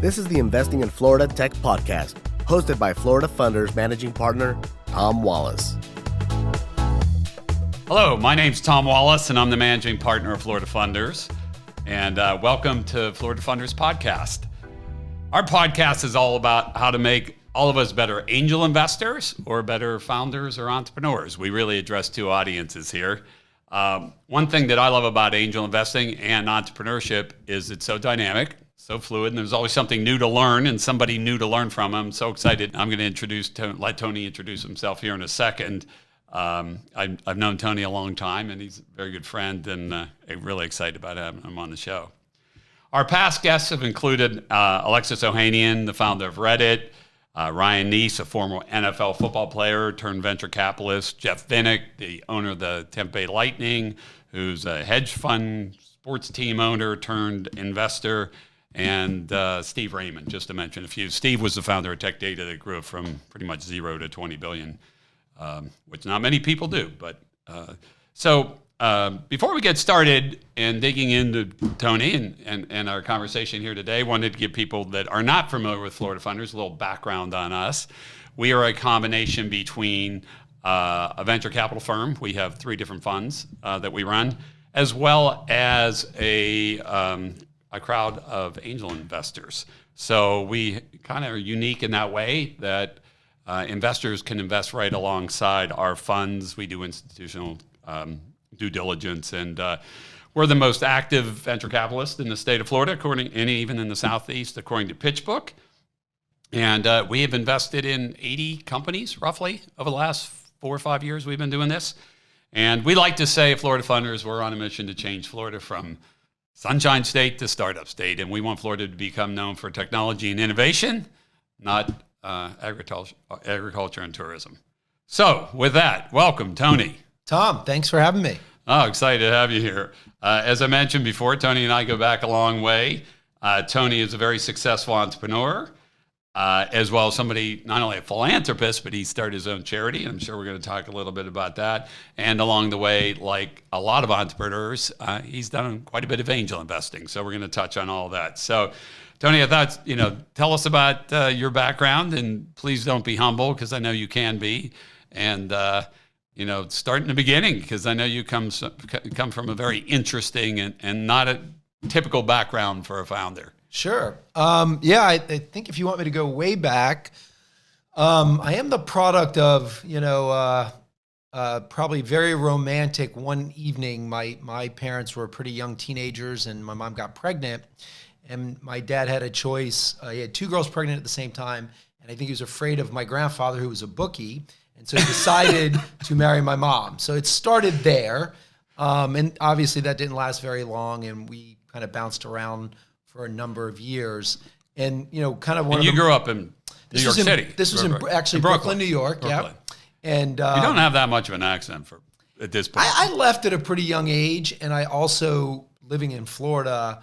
This is the Investing in Florida Tech Podcast, hosted by Florida Funders Managing Partner, Tom Wallace. Hello, my name's Tom Wallace, and I'm the Managing Partner of Florida Funders. And welcome to Florida Funders Podcast. Our podcast is all about how to make all of us better angel investors or better founders or entrepreneurs. We really address two audiences here. One thing that I love about angel investing and entrepreneurship is it's so dynamic, so fluid, and there's always something new to learn and somebody new to learn from. I'm so excited. I'm going to let Tony introduce himself here in a second. I've known Tony a long time, and he's a very good friend, and I'm really excited about having him on the show. Our past guests have included Alexis Ohanian, the founder of Reddit, Ryan Neese, a former NFL football player turned venture capitalist, Jeff Vinnick, the owner of the Tampa Bay Lightning, who's a hedge fund sports team owner turned investor, and Steve Raymond, just to mention a few. Steve was the founder of Tech Data that grew from pretty much zero to 20 billion. Which not many people do. But so before we get started and digging into Tony and our conversation here today, I wanted to give people that are not familiar with Florida Funders a little background on us. We are a combination between a venture capital firm. We have 3 different funds that we run, as well as a crowd of angel investors. So we kind of are unique in that way that investors can invest right alongside our funds. We do institutional due diligence, and we're the most active venture capitalist in the state of Florida, and even in the Southeast, according to PitchBook. And we have invested in 80 companies, roughly, over the last 4 or 5 years we've been doing this. And we like to say at Florida Funders, we're on a mission to change Florida from Sunshine State to Startup State. And we want Florida to become known for technology and innovation, not agriculture and tourism. So with that, welcome, Tony. Tom, thanks for having me. Oh, excited to have you here. As I mentioned before, Tony and I go back a long way. Tony is a very successful entrepreneur, as well as somebody, not only a philanthropist, but he started his own charity. I'm sure we're going to talk a little bit about that. And along the way, like a lot of entrepreneurs, he's done quite a bit of angel investing. So we're going to touch on all that. So Tony, I thought, tell us about your background, and please don't be humble, because I know you can be. And, start in the beginning, because I know you come from a very interesting and not a typical background for a founder. Sure. I think if you want me to go way back, I am the product of, probably very romantic. One evening, my parents were pretty young teenagers, and my mom got pregnant. And my dad had a choice. He had 2 girls pregnant at the same time. And I think he was afraid of my grandfather, who was a bookie. And so he decided to marry my mom. So it started there. And obviously that didn't last very long. And we kind of bounced around for a number of years. And, kind of one of you grew up in New York City. This was actually Brooklyn, New York. Brooklyn. Yeah. And you don't have that much of an accent at this point. I left at a pretty young age. And I also, living in Florida,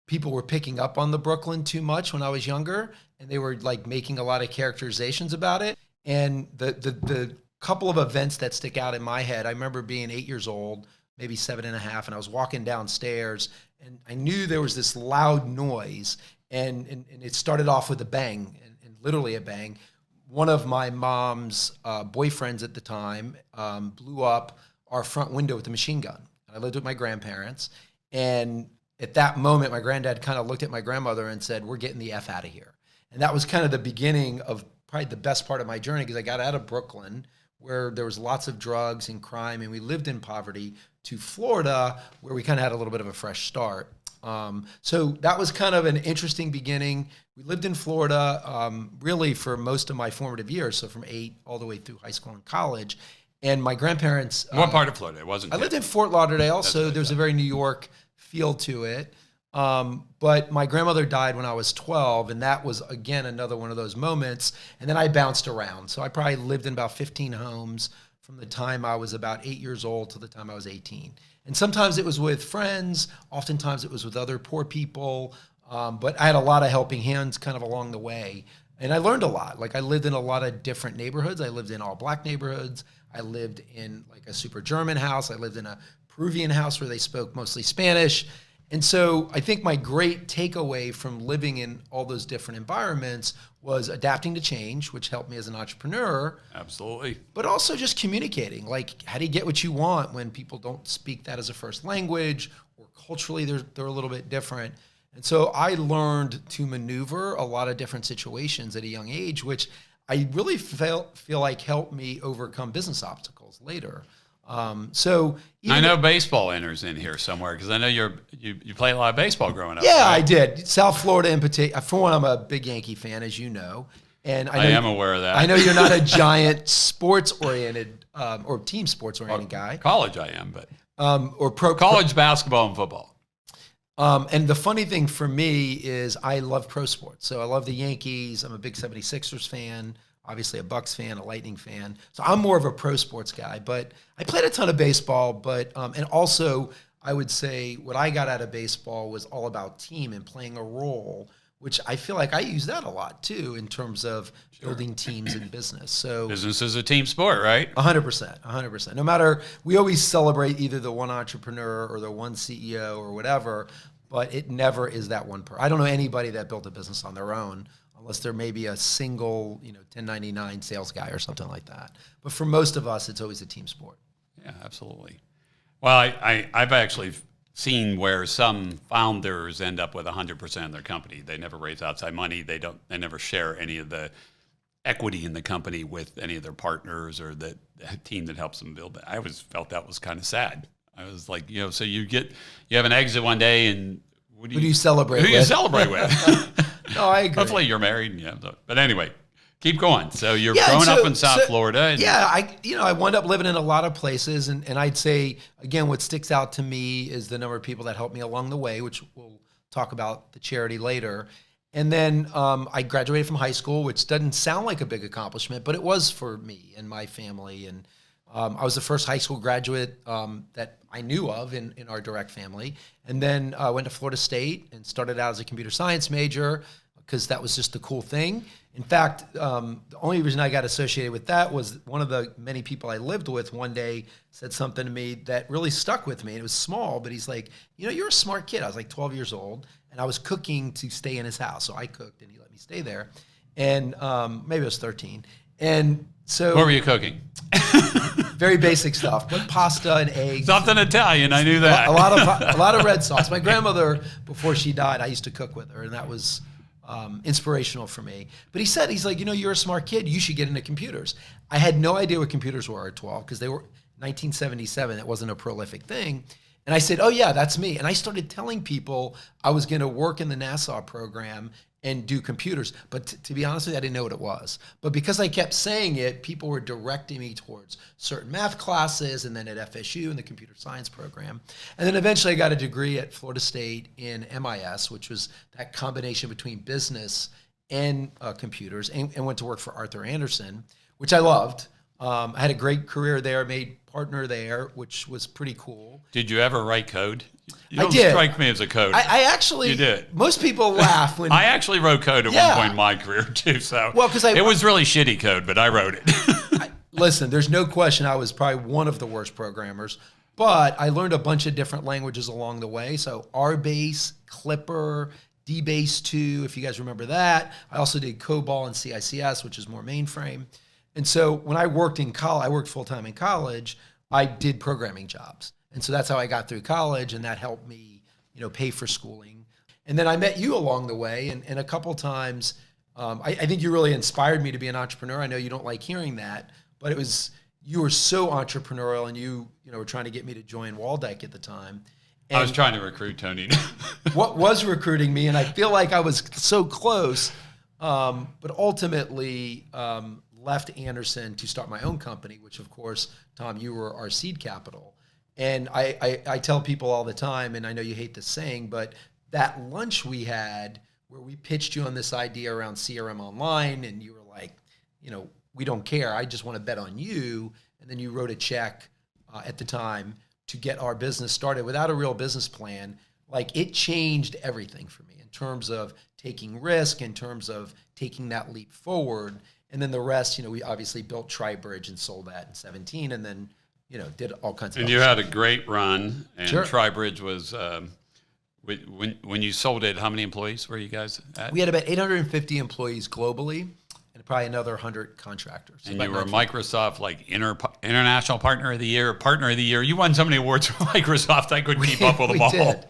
people were picking up on the Brooklyn too much when I was younger, and they were like making a lot of characterizations about it. And the couple of events that stick out in my head, I remember being 8 years old, maybe 7.5, and I was walking downstairs, and I knew there was this loud noise, and it started off with a bang, and literally a bang. One of my mom's boyfriends at the time blew up our front window with a machine gun. I lived with my grandparents, and at that moment, my granddad kind of looked at my grandmother and said, "We're getting the F out of here." And that was kind of the beginning of probably the best part of my journey, because I got out of Brooklyn, where there was lots of drugs and crime, and we lived in poverty, to Florida, where we kind of had a little bit of a fresh start. So that was kind of an interesting beginning. We lived in Florida really for most of my formative years, so from 8 all the way through high school and college. And my grandparents... What part of Florida? It wasn't. I lived in Fort Lauderdale, so there was a very New York feel to it. But my grandmother died when I was 12, and that was, again, another one of those moments. And then I bounced around. So I probably lived in about 15 homes from the time I was about 8 years old to the time I was 18. And sometimes it was with friends. Oftentimes it was with other poor people. But I had a lot of helping hands kind of along the way. And I learned a lot. Like, I lived in a lot of different neighborhoods. I lived in all Black neighborhoods. I lived in like a super German house. I lived in a Peruvian house where they spoke mostly Spanish. And so I think my great takeaway from living in all those different environments was adapting to change, which helped me as an entrepreneur. Absolutely. But also just communicating. Like, how do you get what you want when people don't speak that as a first language, or culturally they're a little bit different? And so I learned to maneuver a lot of different situations at a young age, which I really feel like helped me overcome business obstacles later. So I know baseball enters in here somewhere, because I know you played a lot of baseball growing up. Yeah, right? I did. South Florida in particular. For one, I'm a big Yankee fan, as you know. And I am aware of that. I know you're not a giant sports-oriented or team sports-oriented guy. College I am, but or college basketball and football. And the funny thing for me is I love pro sports. So I love the Yankees. I'm a big 76ers fan, obviously a Bucks fan, a Lightning fan. So I'm more of a pro sports guy, but I played a ton of baseball. But and also I would say what I got out of baseball was all about team and playing a role, which I feel like I use that a lot too in terms of building teams in business. So business is a team sport, right? 100%. No matter, we always celebrate either the one entrepreneur or the one CEO or whatever, but it never is that one person. I don't know anybody that built a business on their own, unless they're maybe a single, 1099 sales guy or something like that. But for most of us, it's always a team sport. Yeah, absolutely. Well, I've actually seen where some founders end up with 100% of their company. They never raise outside money. They never share any of the equity in the company with any of their partners or the team that helps them build it. I always felt that was kind of sad. I was like, so you have an exit one day, and who do you celebrate with? Who do you celebrate with? No, I agree. Hopefully you're married. Yeah, but anyway, keep going. So you're growing up in South Florida. I wound up living in a lot of places, and I'd say, again, what sticks out to me is the number of people that helped me along the way, which we'll talk about the charity later. And then I graduated from high school, which doesn't sound like a big accomplishment, but it was for me and my family. And I was the first high school graduate that I knew of in our direct family. And then I went to Florida State and started out as a computer science major because that was just the cool thing. In fact, the only reason I got associated with that was one of the many people I lived with one day said something to me that really stuck with me. It was small, but he's like, you're a smart kid. I was like 12 years old, and I was cooking to stay in his house. So I cooked, and he let me stay there. And maybe I was 13. And so, what were you cooking? Very basic stuff, but pasta and eggs. Something Italian, I knew that. A lot of red sauce. My grandmother, before she died, I used to cook with her, and that was inspirational for me. But he's like, you're a smart kid. You should get into computers. I had no idea what computers were at 12 because they were 1977. It wasn't a prolific thing. And I said, oh yeah, that's me. And I started telling people I was going to work in the Nassau program and do computers. But to be honest with you, I didn't know what it was. But because I kept saying it, people were directing me towards certain math classes, and then at FSU in the computer science program. And then eventually I got a degree at Florida State in MIS, which was that combination between business and computers, and went to work for Arthur Andersen, which I loved. I had a great career there, made partner there, which was pretty cool. Did you ever write code? You I don't did. strike me as a coder. I actually, you did. Most people laugh when I actually wrote code at one point in my career too. So it was really shitty code, but I wrote it. Listen, there's no question I was probably one of the worst programmers, but I learned a bunch of different languages along the way. So RBase, Clipper, DBase 2, if you guys remember that. I also did COBOL and CICS, which is more mainframe. And so when I worked in college, I worked full-time in college, I did programming jobs. And so that's how I got through college, and that helped me, pay for schooling. And then I met you along the way, and a couple times, I think you really inspired me to be an entrepreneur. I know you don't like hearing that, but you were so entrepreneurial, and you were trying to get me to join Waldeck at the time. And I was trying to recruit Tony. What was recruiting me, and I feel like I was so close, but ultimately left Andersen to start my own company, which of course, Tom, you were our seed capital. And I tell people all the time, and I know you hate this saying, but that lunch we had where we pitched you on this idea around CRM online, and you were like, we don't care. I just want to bet on you. And then you wrote a check at the time to get our business started without a real business plan. Like, it changed everything for me in terms of taking risk, in terms of taking that leap forward. And then the rest, we obviously built TriBridge and sold that in 2017, and then did all kinds of. And you had a great run, and Sure. TriBridge was When you sold it, how many employees were you guys at? We had about 850 employees globally and probably another 100 contractors. And you were Microsoft International Partner of the Year. You won so many awards from Microsoft, I couldn't keep up with them all. Did.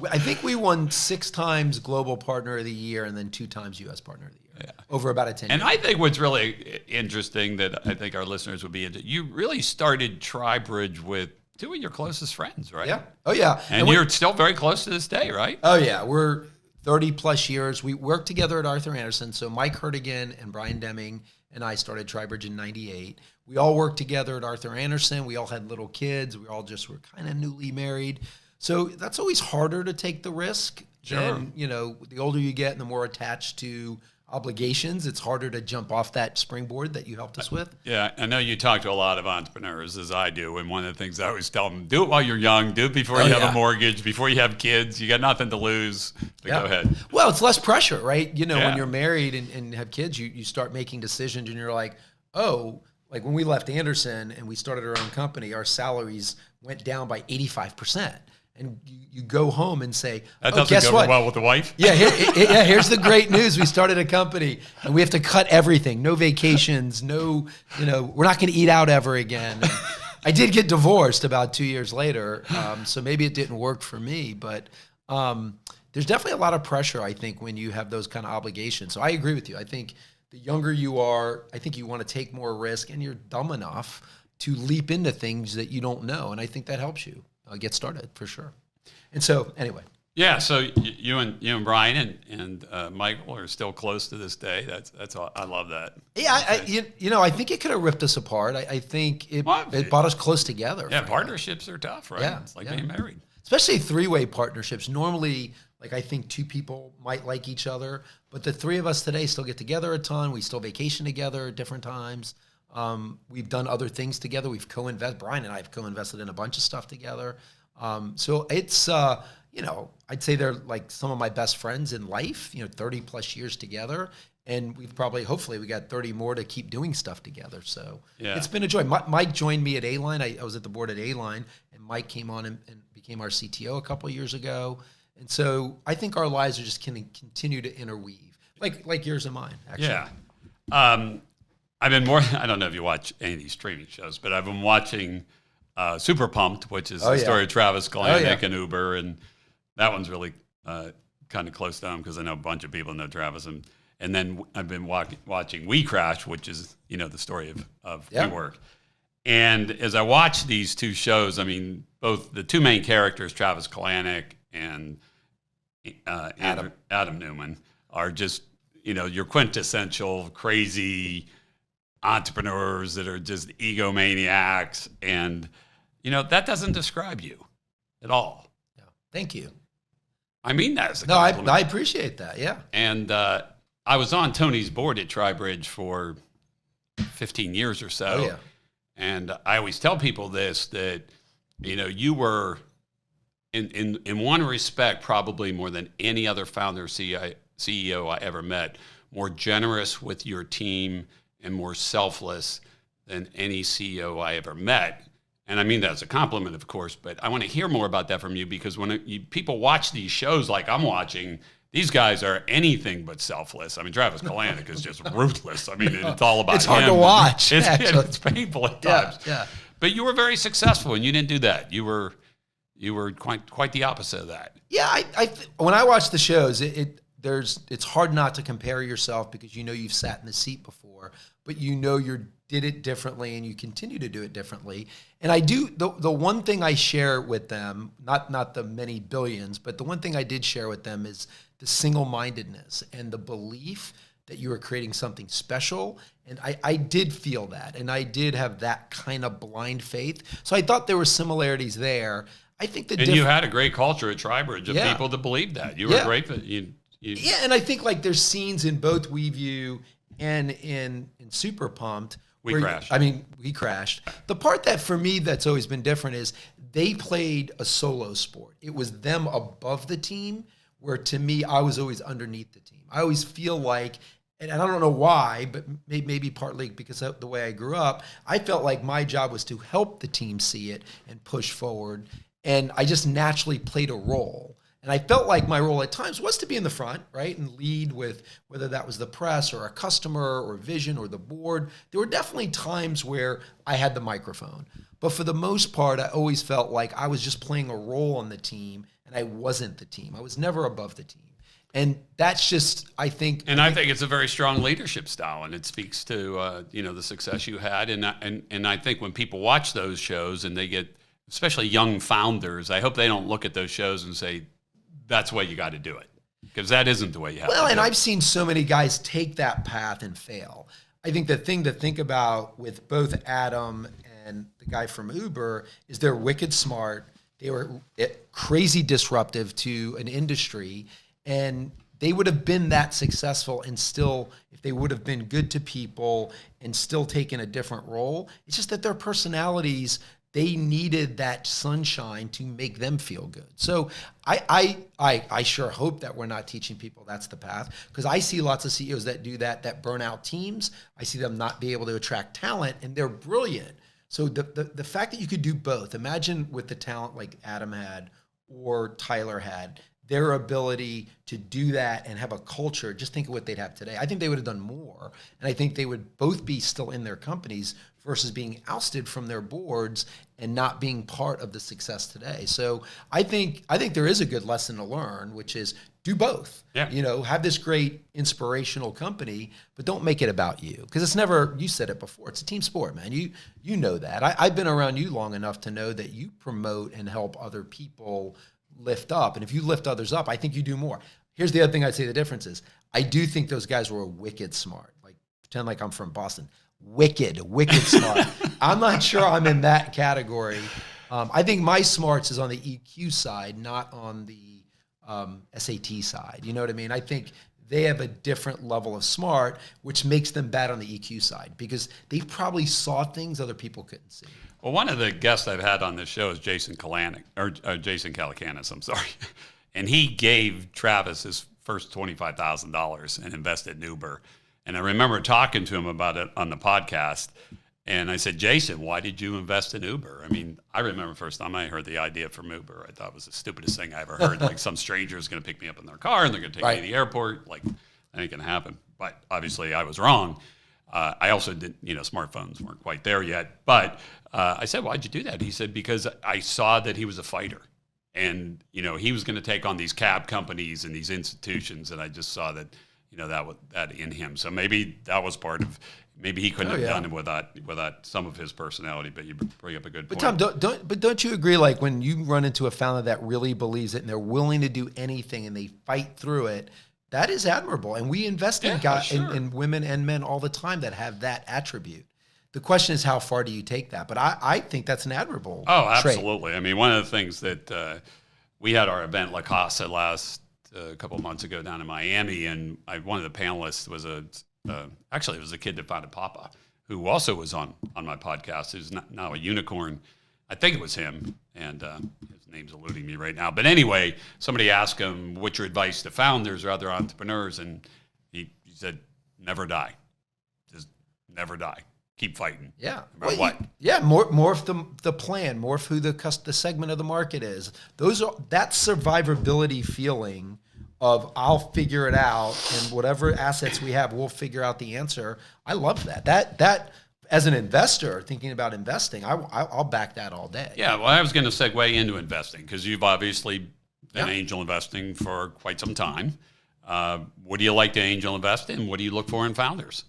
I think we won 6 times Global Partner of the Year and then 2 times U.S. Partner of the Year over about a 10 years. And I think what's really interesting that I think our listeners would be into, you really started TriBridge with 2 of your closest friends, right? Yeah. Oh, yeah. And you're still very close to this day, right? Oh, yeah. We're 30 plus years. We worked together at Arthur Andersen. So Mike Hertigan and Brian Deming and I started TriBridge in 98. We all worked together at Arthur Andersen. We all had little kids. We all just were kind of newly married. So that's always harder to take the risk. Sure. And, the older you get and the more attached to obligations, it's harder to jump off that springboard that you helped us with. Yeah, I know you talk to a lot of entrepreneurs, as I do, and one of the things I always tell them, do it while you're young, do it before you have a mortgage, before you have kids, you got nothing to lose, but go ahead. Well, it's less pressure, right? When you're married and have kids, you start making decisions and you're like, oh, like when we left Andersen and we started our own company, our salaries went down by 85%. And you go home and say, that doesn't guess go what? well with the wife. Yeah, here's the great news. We started a company and we have to cut everything. No vacations, we're not going to eat out ever again. And I did get divorced about 2 years later, so maybe it didn't work for me. But there's definitely a lot of pressure, I think, when you have those kind of obligations. So I agree with you. I think the younger you are, I think you want to take more risk and you're dumb enough to leap into things that you don't know. And I think that helps you get started for sure. And so anyway. Yeah. So you and Brian and Michael are still close to this day. That's all. I love that. Yeah. I think it could have ripped us apart. I think it brought us close together. Yeah. Partnerships are tough, right? Yeah. It's like being married. Especially 3-way partnerships. Normally, I think 2 people might like each other, but the 3 of us today still get together a ton. We still vacation together at different times. We've done other things together. We've Brian and I have co-invested in a bunch of stuff together. So it's, I'd say they're like some of my best friends in life, 30 plus years together. And hopefully we got 30 more to keep doing stuff together. So It's been a joy. Mike joined me at A-Line. I was at the board at A-Line and Mike came on and became our CTO a couple of years ago. And so I think our lives are just going to continue to interweave like yours and mine, actually. Yeah. I've been I don't know if you watch any of these streaming shows, but I've been watching Super Pumped, which is the story of Travis Kalanick and Uber. And that one's really kind of close to home because I know a bunch of people know Travis. And then I've been watching We Crash, which is, the story of WeWork. And as I watch these 2 shows, I mean, both the 2 main characters, Travis Kalanick and Adam Newman, are just, your quintessential crazy entrepreneurs that are just egomaniacs, and that doesn't describe you at all. Yeah. Thank you. I mean that as a compliment. I appreciate that. Yeah. And I was on Tony's board at TriBridge for 15 years or so. Oh, yeah. And I always tell people this, that you were in one respect probably more than any other founder CEO I ever met, more generous with your team and more selfless than any CEO I ever met. And I mean that as a compliment, of course, but I want to hear more about that from you, because when people watch these shows like I'm watching, these guys are anything but selfless. I mean, Travis Kalanick is just ruthless. I mean, it's all about him. It's hard to watch. It's painful at times. Yeah. But you were very successful, and you didn't do that. You were quite the opposite of that. Yeah, when I watch the shows, it's hard not to compare yourself, because you've sat in the seat before, but you did it differently and you continue to do it differently. And I do, the one thing I share with them, not the many billions, but the one thing I did share with them is the single-mindedness and the belief that you were creating something special. And I did feel that, and I did have that kind of blind faith. So I thought there were similarities there. I think you had a great culture at TriBridge of people that believed that. You were great. Yeah, and I think there's scenes in both WeView and in Super Pumped. We crashed. We crashed. The part that for me that's always been different is they played a solo sport. It was them above the team, where to me, I was always underneath the team. I always feel like, and I don't know why, but maybe partly because of the way I grew up, I felt like my job was to help the team see it and push forward. And I just naturally played a role. And I felt like my role at times was to be in the front, right? And lead with whether that was the press or a customer or vision or the board. There were definitely times where I had the microphone. But for the most part, I always felt like I was just playing a role on the team and I wasn't the team. I was never above the team. And that's just, I think it's a very strong leadership style, and it speaks to the success you had. And I think when people watch those shows and they get, especially young founders, I hope they don't look at those shows and say, that's the way you got to do it, because that isn't the way you have to do it. Well, and I've seen so many guys take that path and fail. I think the thing to think about with both Adam and the guy from Uber is they're wicked smart. They were crazy disruptive to an industry. And they would have been that successful and still, if they would have been good to people and still taken a different role, it's just that their personalities, they needed that sunshine to make them feel good. So I sure hope that we're not teaching people that's the path, because I see lots of CEOs that do that burn out teams. I see them not be able to attract talent, and they're brilliant. So the fact that you could do both, imagine with the talent like Adam had or Tyler had, their ability to do that and have a culture, just think of what they'd have today. I think they would have done more. And I think they would both be still in their companies versus being ousted from their boards and not being part of the success today. So I think there is a good lesson to learn, which is do both. Yeah. Have this great inspirational company, but don't make it about you. Because it's never, you said it before, it's a team sport, man. You know that. I've been around you long enough to know that you promote and help other people lift up. And if you lift others up, I think you do more. Here's the other thing I'd say the difference is. I do think those guys were wicked smart. Like, pretend like I'm from Boston. Wicked smart. I'm not sure I'm in that category. I think my smarts is on the EQ side, not on the SAT side. You know what I mean? I think they have a different level of smart, which makes them bad on the EQ side because they probably saw things other people couldn't see. Well, one of the guests I've had on this show is Jason Kalanick, or Jason Calacanis, I'm sorry. And he gave Travis his first $25,000 and invested in Uber. And I remember talking to him about it on the podcast. And I said, Jason, why did you invest in Uber? I mean, I remember the first time I heard the idea from Uber, I thought it was the stupidest thing I ever heard. Like some stranger is going to pick me up in their car and they're going to take me to the airport. Like, that ain't going to happen. But obviously I was wrong. I also didn't, smartphones weren't quite there yet. But I said, why'd you do that? He said, because I saw that he was a fighter. And, he was going to take on these cab companies and these institutions. And I just saw that, that in him. So maybe that was part of, maybe he couldn't have done it without some of his personality. But you bring up a good point. But Tom, don't you agree? Like when you run into a founder that really believes it and they're willing to do anything and they fight through it, that is admirable. And we invest in guys, in women and men all the time that have that attribute. The question is, how far do you take that? But I think that's an admirable trait. Absolutely. I mean, one of the things that we had our event La Casa last a couple of months ago down in Miami, and one of the panelists was actually it was a kid that founded Papa, who also was on my podcast. Who's now a unicorn. I think it was him, and his name's eluding me right now. But anyway, somebody asked him, what's your advice to founders or other entrepreneurs? And he said, never die. Just never die. Keep fighting. Yeah. About what? Morph the plan, morph who the segment of the market is. That survivability feeling of I'll figure it out and whatever assets we have, we'll figure out the answer. I love that. That as an investor thinking about investing, I'll back that all day. Yeah, well, I was going to segue into investing because you've obviously been angel investing for quite some time. What do you like to angel invest in? What do you look for in founders?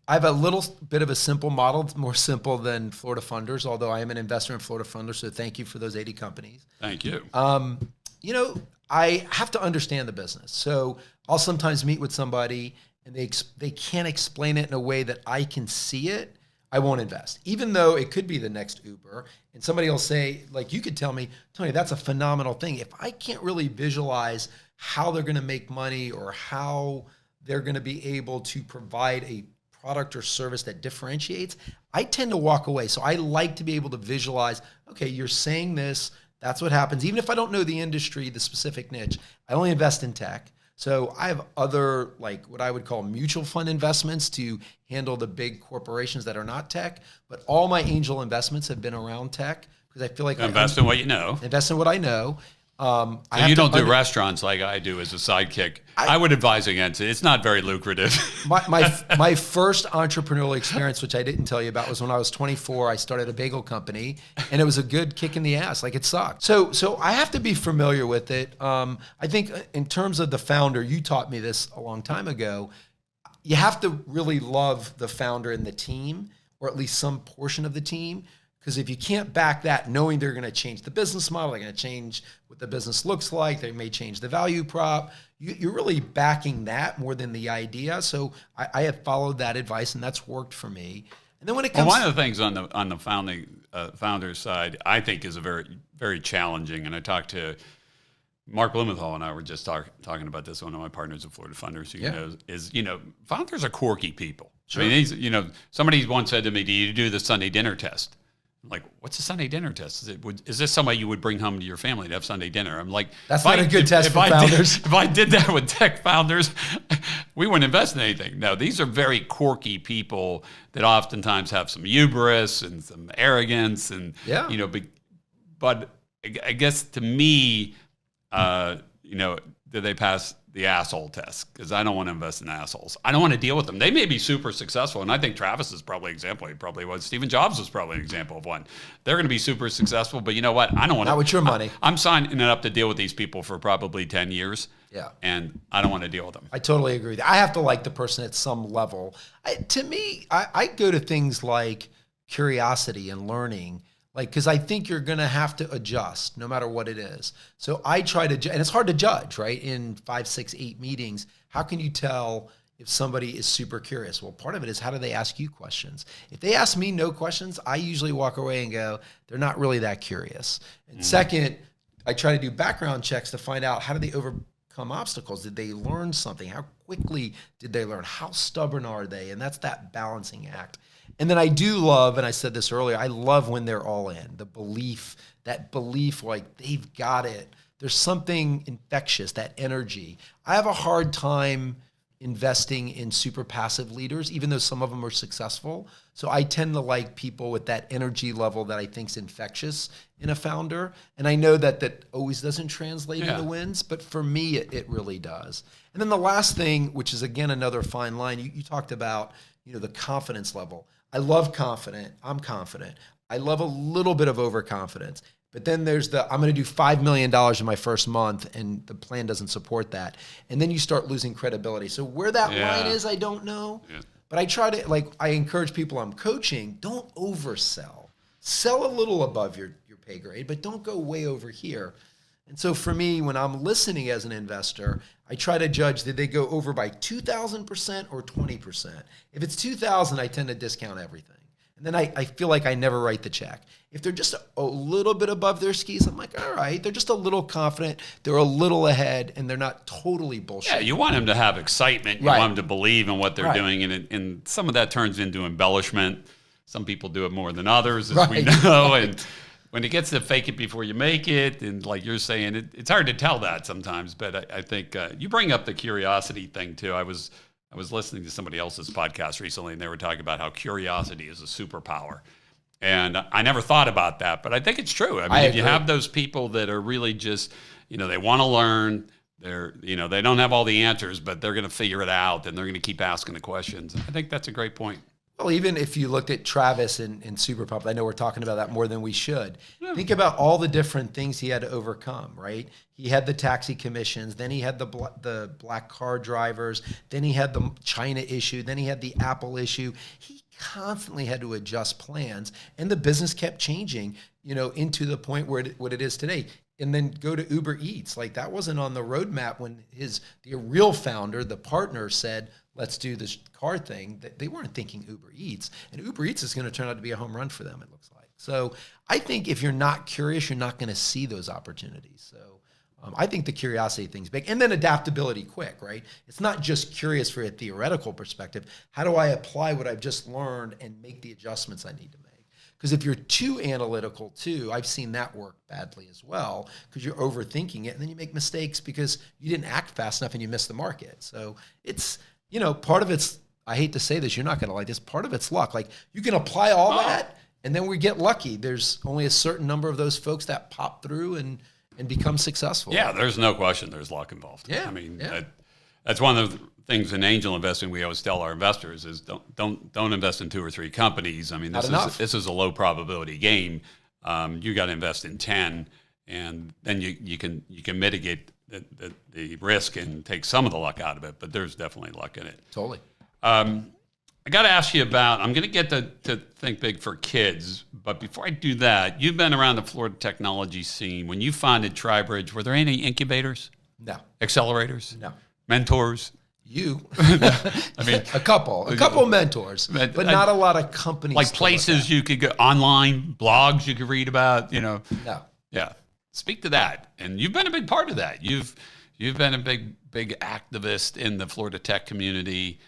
I have a little bit of a simple model. It's more simple than Florida Funders, although I am an investor in Florida Funders, so thank you for those 80 companies. Thank you. I have to understand the business. So I'll sometimes meet with somebody and they can't explain it in a way that I can see it. I won't invest, even though it could be the next Uber. And somebody will say, like, you could tell me, Tony, that's a phenomenal thing. If I can't really visualize how they're going to make money or how they're going to be able to provide a product or service that differentiates, I tend to walk away. So I like to be able to visualize, okay, you're saying this, that's what happens. Even if I don't know the industry, the specific niche, I only invest in tech. So I have other, like what I would call mutual fund investments to handle the big corporations that are not tech. But all my angel investments have been around tech because I feel like Invest in what you know. Invest in what I know. So you don't do restaurants like I do as a sidekick. I would advise against it. It's not very lucrative. My first entrepreneurial experience, which I didn't tell you about, was when I was 24. I started a bagel company, and it was a good kick in the ass. Like, it sucked. So I have to be familiar with it. I think in terms of the founder, you taught me this a long time ago. You have to really love the founder and the team, or at least some portion of the team. Because if you can't back that, knowing they're going to change the business model, they're going to change what the business looks like, they may change the value prop, you're really backing that more than the idea. So I have followed that advice, and that's worked for me. And then when it comes, one of the things on the founding founder's side, I think is a very, very challenging. And I talked to Mark Blumenthal, and I were just talking about this. One of my partners at Florida Funders, who knows, is founders are quirky people. Sure. I mean, somebody once said to me, "Do you do the Sunday dinner test?" I'm like, what's a Sunday dinner test? Is this somebody you would bring home to your family to have Sunday dinner? I'm like, that's not a good test for founders. If I did that with tech founders, we wouldn't invest in anything. No, these are very quirky people that oftentimes have some hubris and some arrogance, and but I guess to me, do they pass the asshole test? Because I don't want to invest in assholes. I don't want to deal with them. They may be super successful, and I think Travis is probably an example. He probably was. Stephen Jobs was probably an example of one. They're going to be super successful, but you know what? I don't want to. Not with your money. I'm signing up to deal with these people for probably 10 years. Yeah. And I don't want to deal with them. I totally agree. I have to like the person at some level. To me, I go to things like curiosity and learning. Because I think you're going to have to adjust no matter what it is. So I try to, and it's hard to judge, right? In 5, 6, 8 meetings, how can you tell if somebody is super curious? Well, part of it is, how do they ask you questions? If they ask me no questions, I usually walk away and go, they're not really that curious. And second, I try to do background checks to find out, how do they overcome obstacles? Did they learn something? How quickly did they learn? How stubborn are they? And that's that balancing act. And then I do love, and I said this earlier, I love when they're all in. That belief like they've got it. There's something infectious, that energy. I have a hard time investing in super passive leaders, even though some of them are successful. So I tend to like people with that energy level that I think is infectious in a founder. And I know that always doesn't translate into wins, but for me, it really does. And then the last thing, which is again another fine line, you talked about, the confidence level. I love confident. I'm confident. I love a little bit of overconfidence. But then there's I'm going to do $5 million in my first month, and the plan doesn't support that. And then you start losing credibility. So where that line is, I don't know. Yeah. But I try to, I encourage people I'm coaching, don't oversell. Sell a little above your pay grade, but don't go way over here. And so for me, when I'm listening as an investor, I try to judge, did they go over by 2,000% or 20%? If it's 2,000, I tend to discount everything. And then I feel like I never write the check. If they're just a little bit above their skis, I'm like, all right, they're just a little confident, they're a little ahead, and they're not totally bullshit. Yeah, you want them to have excitement. You want them to believe in what they're doing, and some of that turns into embellishment. Some people do it more than others, as we know, and when it gets to fake it before you make it, and like you're saying, it's hard to tell that sometimes. But I think you bring up the curiosity thing too. I was listening to somebody else's podcast recently, and they were talking about how curiosity is a superpower. And I never thought about that, but I think it's true. I mean, if you have those people that are really just, they want to learn, they don't have all the answers, but they're going to figure it out, and they're going to keep asking the questions. I think that's a great point. Well, even if you looked at Travis in Superpower, I know we're talking about that more than we should. Yeah. Think about all the different things he had to overcome, right? He had the taxi commissions, then he had the black car drivers, then he had the China issue, then he had the Apple issue. He constantly had to adjust plans, and the business kept changing, into the point where what it is today. And then go to Uber Eats. Like, that wasn't on the roadmap when the real founder, the partner, said, let's do this car thing. They weren't thinking Uber Eats. And Uber Eats is going to turn out to be a home run for them, it looks like. So I think if you're not curious, you're not going to see those opportunities. So I think the curiosity thing's big. And then adaptability quick, right? It's not just curious for a theoretical perspective. How do I apply what I've just learned and make the adjustments I need to make? Because if you're too analytical too, I've seen that work badly as well, because you're overthinking it, and then you make mistakes because you didn't act fast enough and you missed the market. So it's, part of it's, I hate to say this, you're not going to like this, part of it's luck. Like, you can apply all that And then we get lucky. There's only a certain number of those folks that pop through and become successful. Yeah, there's no question there's luck involved. Yeah, I mean, yeah. that's one of the things in angel investing we always tell our investors is don't invest in 2 or 3 companies. I mean, this is a low probability game. You got to invest in 10, and then you can mitigate the risk and take some of the luck out of it. But there's definitely luck in it. Totally. I got to ask you about, I'm going to get to Think Big for Kids, but before I do that, you've been around the Florida technology scene. When you founded TriBridge, were there any incubators? No. Accelerators? No. Mentors? You. I mean, a couple mentors, but not a lot of companies. Like places you could go, online blogs you could read about, No. Yeah. Speak to that. And you've been a big part of that. You've been a big activist in the Florida tech community.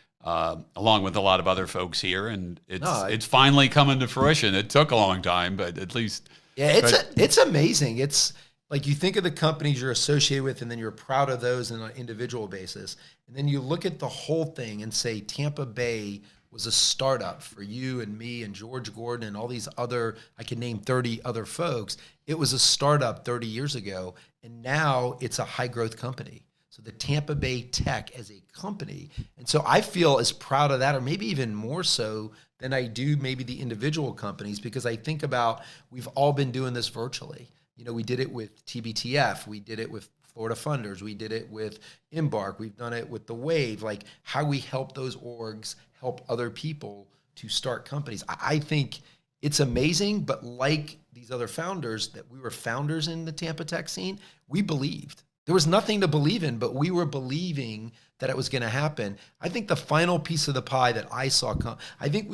Along with a lot of other folks here, and it's finally coming to fruition. It took a long time, but at least it's amazing. It's like you think of the companies you're associated with, and then you're proud of those on an individual basis, and then you look at the whole thing and say Tampa Bay was a startup for you and me and George Gordon and all these other, I can name 30 other folks. It was a startup 30 years ago, and now it's a high growth company. So the Tampa Bay Tech as a company. And so I feel as proud of that, or maybe even more so than I do maybe the individual companies, because I think about, we've all been doing this virtually. We did it with TBTF. We did it with Florida Funders. We did it with Embark. We've done it with The Wave, like how we help those orgs help other people to start companies. I think it's amazing, but like these other founders, that we were founders in the Tampa tech scene, we believed. There was nothing to believe in, but we were believing that it was going to happen. I think the final piece of the pie that I saw come, I think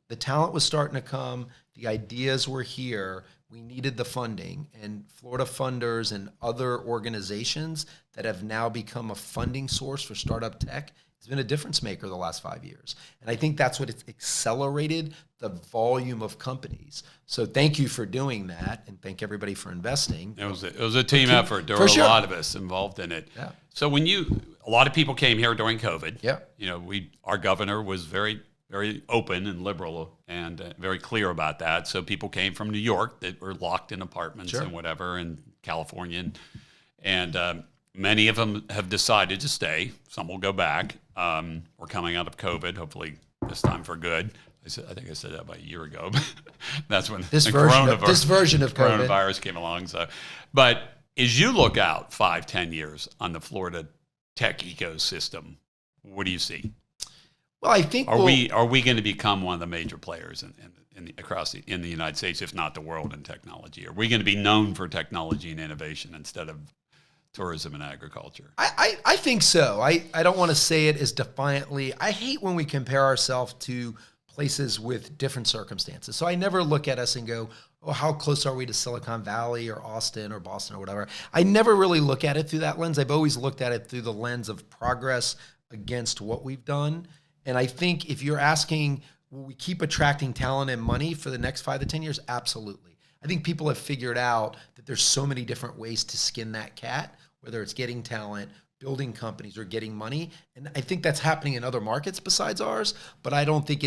the talent was starting to come, the ideas were here, we needed the funding, and Florida Funders and other organizations that have now become a funding source for startup tech has been a difference maker the last 5 years. And I think that's what it's accelerated the volume of companies. So thank you for doing that, and thank everybody for investing. It was a team effort. There were a lot of us involved in it. Yeah. So a lot of people came here during COVID. Yeah. Our governor was very, very open and liberal and very clear about that. So people came from New York that were locked in apartments and whatever, and California, and many of them have decided to stay. Some will go back. We're coming out of COVID, hopefully this time for good. I think I said that about a year ago. That's when this version of COVID. Coronavirus came along. So, but as you look out 5-10 years on the Florida tech ecosystem, what do you see? Well, I think are we going to become one of the major players in the United States, if not the world, in technology? Are we going to be known for technology and innovation instead of tourism and agriculture? I think so. I don't want to say it as defiantly. I hate when we compare ourselves to places with different circumstances. So I never look at us and go, oh, how close are we to Silicon Valley or Austin or Boston or whatever. I never really look at it through that lens. I've always looked at it through the lens of progress against what we've done. And I think if you're asking, will we keep attracting talent and money for the next 5 to 10 years? Absolutely. I think people have figured out that there's so many different ways to skin that cat, whether it's getting talent, building companies, or getting money. And I think that's happening in other markets besides ours, but I don't think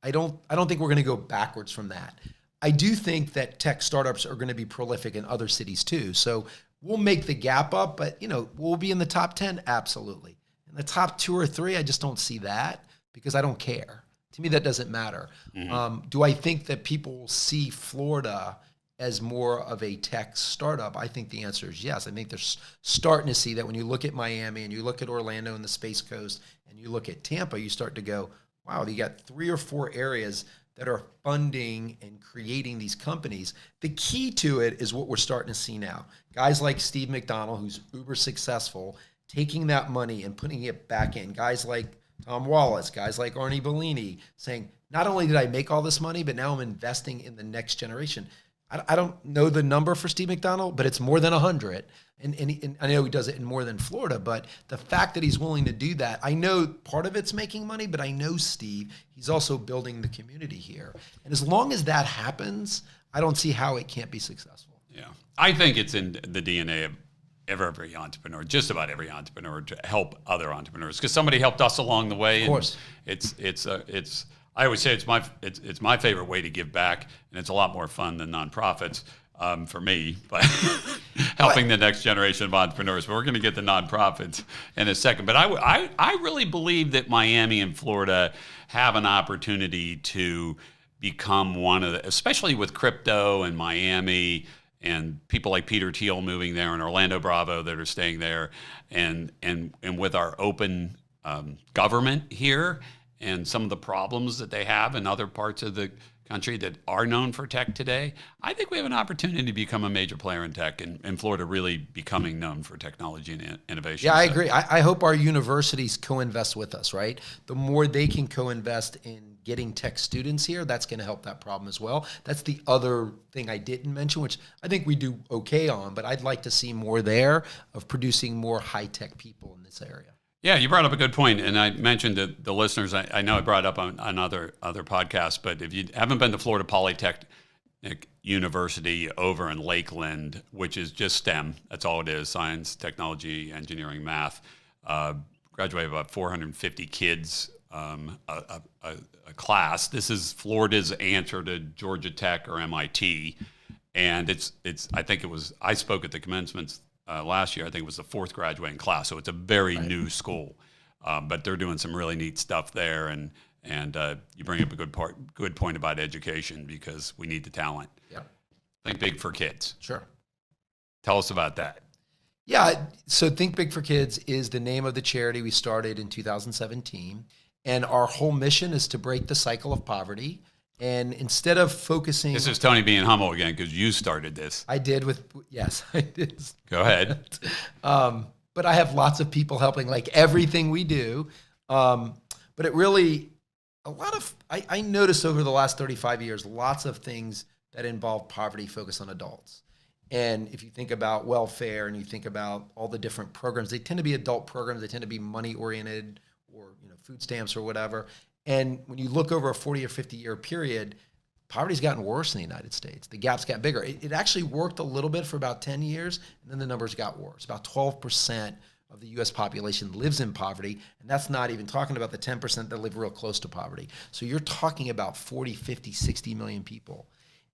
we're going to go backwards from that. I do think that tech startups are going to be prolific in other cities too. So we'll make the gap up, but we'll be in the top 10, absolutely. In the top 2 or 3, I just don't see that, because I don't care. To me, that doesn't matter. Mm-hmm. Do I think that people will see Florida as more of a tech startup? I think the answer is yes. I think they're starting to see that when you look at Miami and you look at Orlando and the Space Coast and you look at Tampa, you start to go, wow, you got 3 or 4 areas that are funding and creating these companies. The key to it is what we're starting to see now. Guys like Steve McDonald, who's uber successful, taking that money and putting it back in. Guys like Tom Wallace, guys like Arnie Bellini, saying, not only did I make all this money, but now I'm investing in the next generation. I don't know the number for Steve McDonald, but it's more than 100. And I know he does it in more than Florida, but the fact that he's willing to do that, I know part of it's making money, but I know Steve, he's also building the community here. And as long as that happens, I don't see how it can't be successful. Yeah. I think it's in the DNA of every entrepreneur, just about every entrepreneur, to help other entrepreneurs, because somebody helped us along the way. Of course. It's I always say it's my favorite way to give back, and it's a lot more fun than nonprofits for me, but helping the next generation of entrepreneurs. But we're going to get to nonprofits in a second. But I really believe that Miami and Florida have an opportunity to become one of the, especially with crypto and Miami and people like Peter Thiel moving there and Orlando Bravo that are staying there, and with our open government here and some of the problems that they have in other parts of the country that are known for tech today, I think we have an opportunity to become a major player in tech, and Florida really becoming known for technology and innovation. Yeah, I agree. I hope our universities co-invest with us, right? The more they can co-invest in getting tech students here, that's going to help that problem as well. That's the other thing I didn't mention, which I think we do okay on, but I'd like to see more there of producing more high-tech people in this area. Yeah, you brought up a good point, and I mentioned to the listeners, I know I brought up on other podcasts, but if you haven't been to Florida Polytechnic University over in Lakeland, which is just STEM, that's all it is, science, technology, engineering, math, graduated about 450 kids a class. This is Florida's answer to Georgia Tech or MIT, and I spoke at the commencements last year. I think it was the 4th graduating class, so it's a very new school, but they're doing some really neat stuff there. And you bring up a good point about education, because we need the talent. Yeah, Think Big for Kids. Sure. Tell us about that. Yeah, so Think Big for Kids is the name of the charity we started in 2017, and our whole mission is to break the cycle of poverty. And instead of focusing... This is Tony being humble again, because you started this. I did yes, I did. Go ahead. But I have lots of people helping, like everything we do. But it really, I noticed over the last 35 years, lots of things that involve poverty focus on adults. And if you think about welfare and you think about all the different programs, they tend to be adult programs. They tend to be money oriented, or food stamps or whatever. And when you look over a 40 or 50 year period, poverty's gotten worse in the United States. The gaps got bigger. It actually worked a little bit for about 10 years, and then the numbers got worse. About 12% of the U.S. population lives in poverty, and that's not even talking about the 10% that live real close to poverty. So you're talking about 40, 50, 60 million people.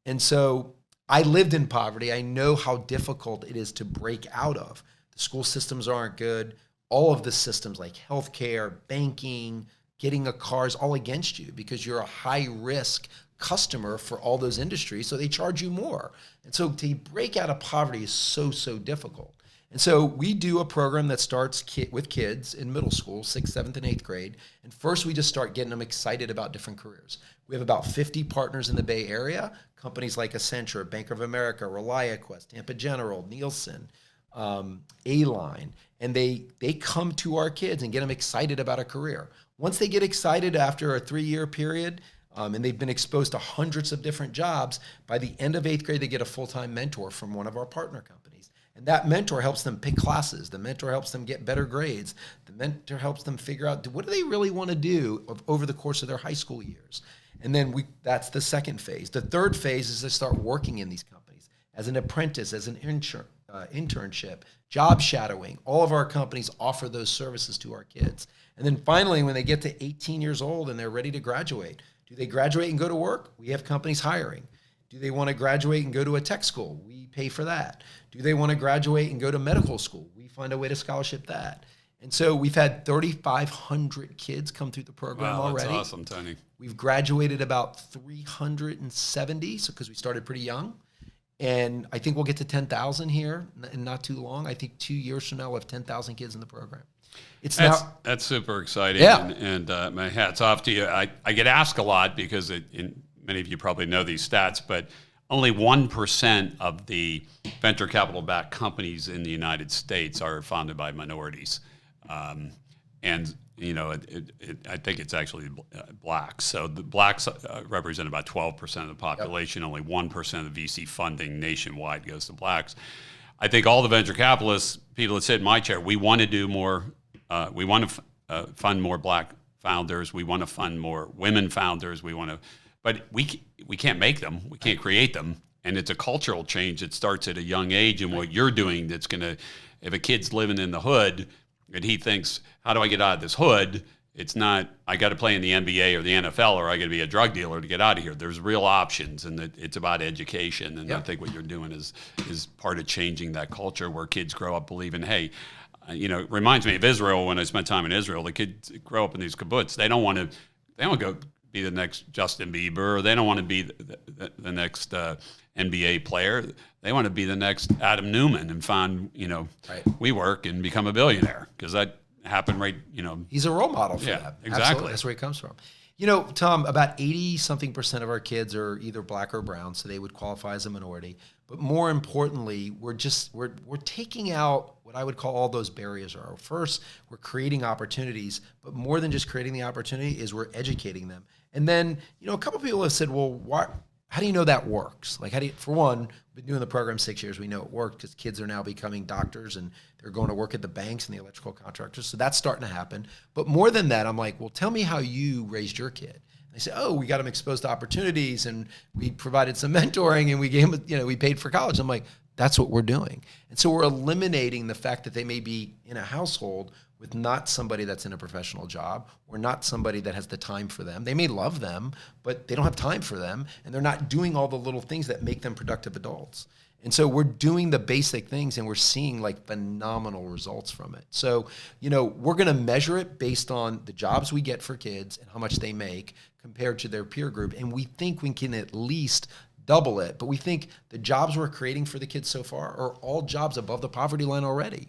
And so I lived in poverty. I know how difficult it is to break out of. The school systems aren't good. All of the systems like healthcare, banking, getting a car is all against you, because you're a high-risk customer for all those industries, so they charge you more. And so to break out of poverty is so, so difficult. And so we do a program that starts with kids in middle school, 6th, 7th, and 8th grade. And first we just start getting them excited about different careers. We have about 50 partners in the Bay Area, companies like Accenture, Bank of America, ReliaQuest, Tampa General, Nielsen, A-Line. And they come to our kids and get them excited about a career. Once they get excited after a 3-year period, and they've been exposed to hundreds of different jobs, by the end of 8th grade, they get a full-time mentor from one of our partner companies. And that mentor helps them pick classes. The mentor helps them get better grades. The mentor helps them figure out, what do they really want to do over the course of their high school years? And then that's the second phase. The third phase is to start working in these companies as an apprentice, as an internship, job shadowing. All of our companies offer those services to our kids. And then finally, when they get to 18 years old and they're ready to graduate, do they graduate and go to work? We have companies hiring. Do they want to graduate and go to a tech school? We pay for that. Do they want to graduate and go to medical school? We find a way to scholarship that. And so we've had 3,500 kids come through the program already. That's awesome, Tony. We've graduated about 370, so because we started pretty young. And I think we'll get to 10,000 here in not too long. I think 2 years from now, we'll have 10,000 kids in the program. That's super exciting. Yeah. And my hat's off to you. I get asked a lot, because many of you probably know these stats, but only 1% of the venture capital-backed companies in the United States are founded by minorities. And I think it's actually blacks. So the blacks represent about 12% of the population. Yep. Only 1% of the VC funding nationwide goes to blacks. I think all the venture capitalists, people that sit in my chair, we want to do more. We want to fund more black founders. We want to fund more women founders. But we can't make them. We can't create them. And it's a cultural change that starts at a young age. And what you're doing, that's going to, if a kid's living in the hood and he thinks, how do I get out of this hood? it's not, I got to play in the NBA or the NFL or I got to be a drug dealer to get out of here. There's real options, and it's about education. And I think what you're doing is part of changing that culture where kids grow up believing, hey, it reminds me of Israel when I spent time in Israel. The kids grow up in these kibbutz. They don't want to go be the next Justin Bieber, or they don't want to be the next NBA player. They want to be the next Adam Newman and find, WeWork and become a billionaire, because that happened He's a role model for them. Exactly. Absolutely. That's where he comes from. Tom, about 80-something% of our kids are either black or brown, so they would qualify as a minority. But more importantly, we're taking out what I would call all those barriers are. First, we're creating opportunities, but more than just creating the opportunity is we're educating them. And then, a couple of people have said, well, how do you know that works? Like, for one, we've been doing the program 6 years. We know it worked because kids are now becoming doctors and they're going to work at the banks and the electrical contractors. So that's starting to happen. But more than that, I'm like, well, tell me how you raised your kid. And they say, oh, we got them exposed to opportunities and we provided some mentoring and we gave them, we paid for college. I'm like, that's what we're doing. And so we're eliminating the fact that they may be in a household with not somebody that's in a professional job or not somebody that has the time for them. They may love them, but they don't have time for them, and they're not doing all the little things that make them productive adults. And so we're doing the basic things, and we're seeing phenomenal results from it. So, we're going to measure it based on the jobs we get for kids and how much they make compared to their peer group. And we think we can at least double it. But we think the jobs we're creating for the kids so far are all jobs above the poverty line already.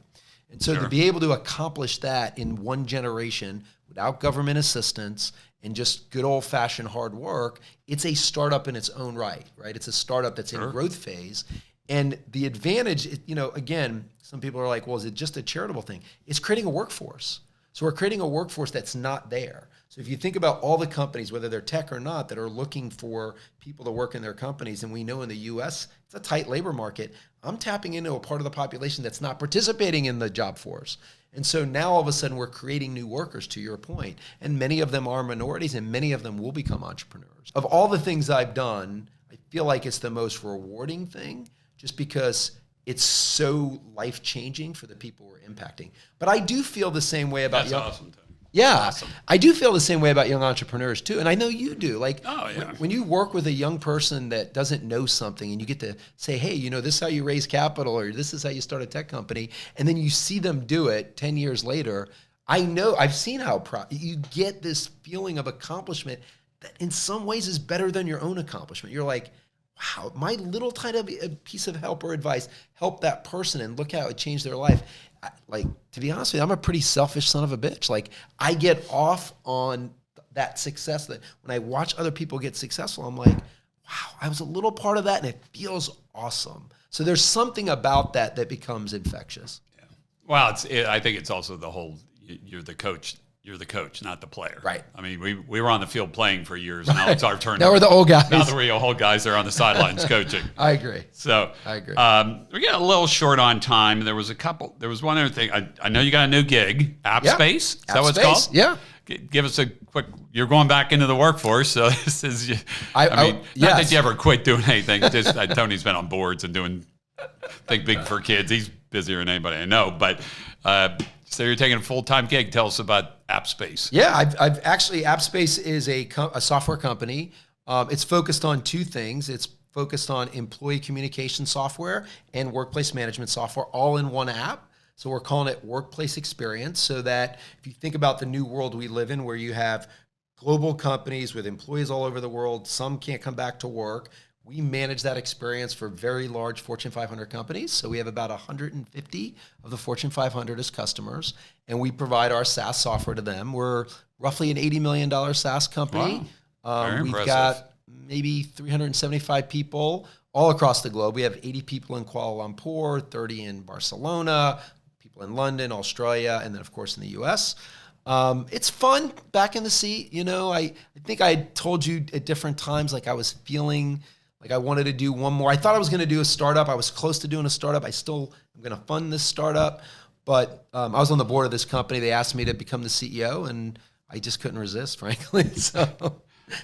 And so to be able to accomplish that in one generation without government assistance and just good old-fashioned hard work, it's a startup in its own right? It's a startup that's in growth phase. And the advantage, again, some people are like, well, is it just a charitable thing? It's creating a workforce. So we're creating a workforce that's not there. So if you think about all the companies, whether they're tech or not, that are looking for people to work in their companies, and we know in the U.S. it's a tight labor market, I'm tapping into a part of the population that's not participating in the job force. And so now all of a sudden we're creating new workers, to your point, and many of them are minorities and many of them will become entrepreneurs. Of all the things I've done, I feel like it's the most rewarding thing just because it's so life-changing for the people we're impacting. But I do feel the same way about awesome. Yeah, awesome. I do feel the same way about young entrepreneurs too, and I know you do. When you work with a young person that doesn't know something, and you get to say, "Hey, this is how you raise capital, or this is how you start a tech company," and then you see them do it 10 years later. I know I've seen how proud you get. This feeling of accomplishment that, in some ways, is better than your own accomplishment. You're like, wow, my little tiny piece of help or advice helped that person, and look how it changed their life. To be honest with you, I'm a pretty selfish son of a bitch. I get off on that success that when I watch other people get successful, I'm like, wow, I was a little part of that, and it feels awesome. So there's something about that becomes infectious. Yeah. Well, I think it's also the whole, you're the coach. You're the coach, not the player. Right. I mean, we were on the field playing for years. Now it's our turn. Now we're the old guys. Now the real old guys are on the sidelines coaching. I agree. So I agree. We get a little short on time. There was one other thing. I know you got a new gig, Appspace. Is that what it's called? Yeah. Give us a quick. You're going back into the workforce, so this is. Not that you ever quit doing anything. Just Tony's been on boards and doing Think Big for Kids. He's busier than anybody I know, but. So you're taking a full-time gig. Tell us about Appspace. Yeah, I've actually, Appspace is a software company. It's focused on two things. It's focused on employee communication software and workplace management software all in one app. So we're calling it Workplace Experience, so that if you think about the new world we live in, where you have global companies with employees all over the world, some can't come back to work. We manage that experience for very large Fortune 500 companies. So we have about 150 of the Fortune 500 as customers, and we provide our SaaS software to them. We're roughly an $80 million SaaS company. Wow. We've got maybe 375 people all across the globe. We have 80 people in Kuala Lumpur, 30 in Barcelona, people in London, Australia, and then, of course, in the U.S. It's fun back in the seat. I think I told you at different times, I was feeling like I wanted to do one more. I thought I was going to do a startup. I was close to doing a startup. I still am going to fund this startup. But I was on the board of this company. They asked me to become the CEO, and I just couldn't resist, frankly. So,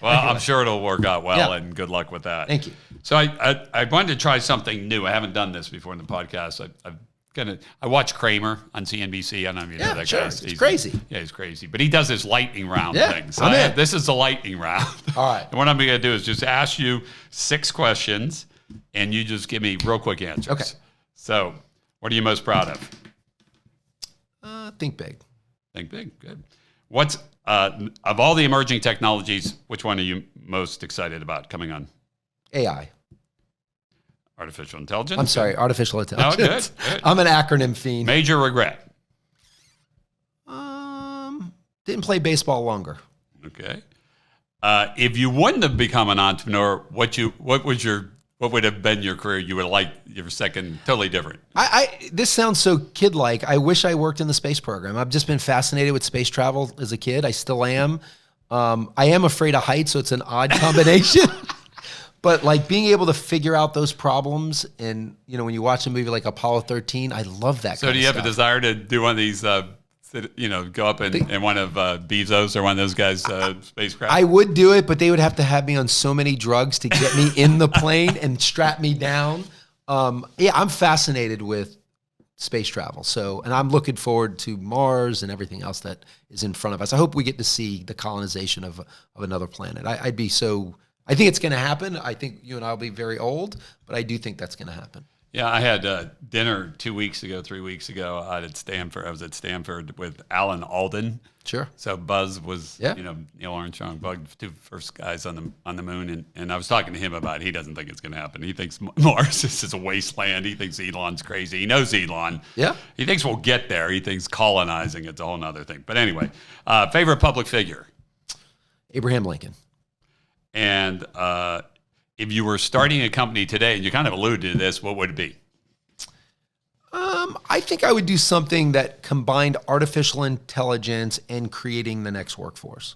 well, I'm sure it'll work out well, and good luck with that. Thank you. So I wanted to try something new. I haven't done this before in the podcast. I've I watch Kramer on CNBC. I don't know if you know that guy. He's crazy. Yeah, he's crazy. But he does this lightning round thing. So this is the lightning round. All right. And what I'm going to do is just ask you 6 questions, and you just give me real quick answers. Okay. So, what are you most proud of? Think big. Think big. Good. What's of all the emerging technologies, which one are you most excited about coming on? AI. Artificial intelligence? I'm sorry, artificial intelligence. Oh, good. I'm an acronym fiend. Major regret? Didn't play baseball longer. Okay. If you wouldn't have become an entrepreneur, what would have been your career you would have liked your second, totally different? This sounds so kid-like. I wish I worked in the space program. I've just been fascinated with space travel as a kid. I still am. I am afraid of heights, so it's an odd combination. But like being able to figure out those problems, and when you watch a movie like Apollo 13, I love that. So do you have a desire to do one of these? Go up in one of Bezos or one of those guys' spacecraft? I would do it, but they would have to have me on so many drugs to get me in the plane and strap me down. I'm fascinated with space travel. And I'm looking forward to Mars and everything else that is in front of us. I hope we get to see the colonization of another planet. I think it's going to happen. I think you and I will be very old, but I do think that's going to happen. Yeah, I had dinner 3 weeks ago out at Stanford. I was at Stanford with Alan Alden. Sure. So Buzz was, Neil Armstrong, Buzz, 2 first guys on the moon, and I was talking to him about he doesn't think it's going to happen. He thinks Mars is a wasteland. He thinks Elon's crazy. He knows Elon. Yeah. He thinks we'll get there. He thinks colonizing it's a whole other thing. But anyway, favorite public figure? Abraham Lincoln. And if you were starting a company today, and you kind of alluded to this, what would it be? I think I would do something that combined artificial intelligence and creating the next workforce.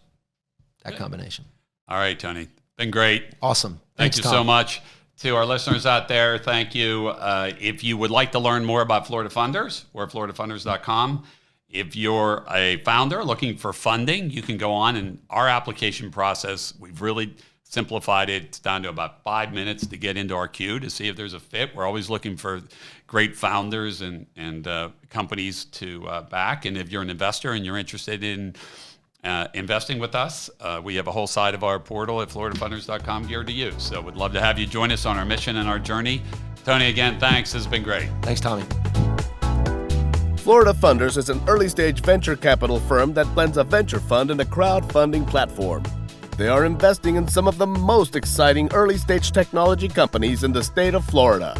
That combination. All right, Tony. Been great. Awesome. Thank you so much. To our listeners out there, thank you. If you would like to learn more about Florida Funders, we're at floridafunders.com. If you're a founder looking for funding, you can go on, and our application process, we've really simplified it. It's down to about 5 minutes to get into our queue to see if there's a fit. We're always looking for great founders and companies to back. And if you're an investor and you're interested in investing with us, we have a whole side of our portal at floridafunders.com geared to you. So we'd love to have you join us on our mission and our journey. Tony, again, thanks. This has been great. Thanks, Tommy. Florida Funders is an early-stage venture capital firm that blends a venture fund and a crowdfunding platform. They are investing in some of the most exciting early-stage technology companies in the state of Florida.